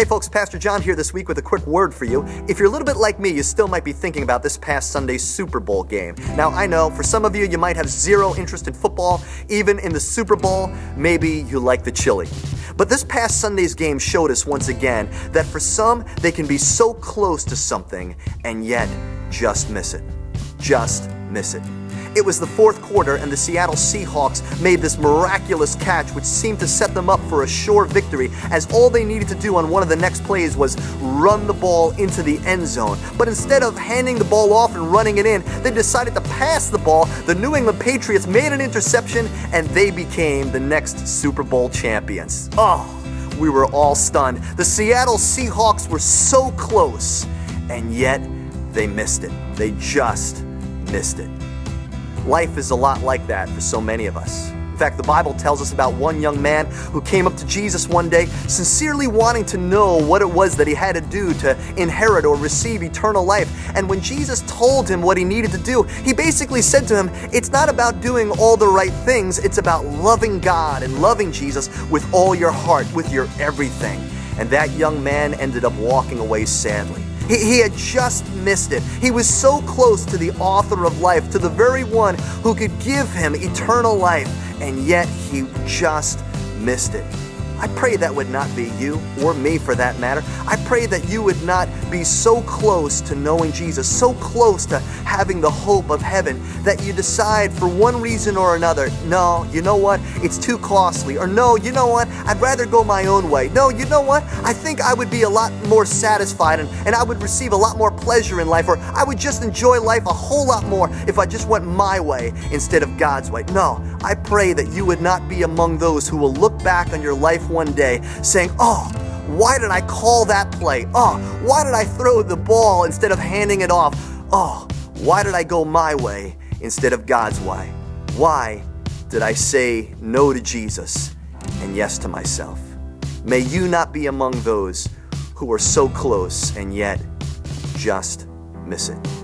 Hey folks, Pastor John here this week with a quick word for you. If you're a little bit like me, you still might be thinking about this past Sunday's Super Bowl game. Now, I know for some of you, you might have zero interest in football. Even in the Super Bowl, maybe you like the chili. But this past Sunday's game showed us once again that for some, they can be so close to something and yet just miss it. Just miss it. It was the fourth quarter and the Seattle Seahawks made this miraculous catch which seemed to set them up for a sure victory, as all they needed to do on one of the next plays was run the ball into the end zone. But instead of handing the ball off and running it in, they decided to pass the ball. The New England Patriots made an interception and they became the next Super Bowl champions. Oh, we were all stunned. The Seattle Seahawks were so close and yet they missed it. They just missed it. Life is a lot like that for so many of us. In fact, the Bible tells us about one young man who came up to Jesus one day, sincerely wanting to know what it was that he had to do to inherit or receive eternal life. And when Jesus told him what he needed to do, he basically said to him, it's not about doing all the right things, it's about loving God and loving Jesus with all your heart, with your everything. And that young man ended up walking away sadly. He had just missed it. He was so close to the author of life, to the very one who could give him eternal life, and yet he just missed it. I pray that would not be you, or me for that matter. I pray that you would not be so close to knowing Jesus, so close to having the hope of heaven, that you decide for one reason or another, no, you know what, it's too costly, or no, you know what, I'd rather go my own way. No, you know what, I think I would be a lot more satisfied and I would receive a lot more pleasure in life, or I would just enjoy life a whole lot more if I just went my way instead of God's way. No, I pray that you would not be among those who will look back on your life one day saying, oh, why did I call that play? Oh, why did I throw the ball instead of handing it off? Oh, why did I go my way instead of God's way? Why did I say no to Jesus and yes to myself? May you not be among those who are so close and yet just miss it.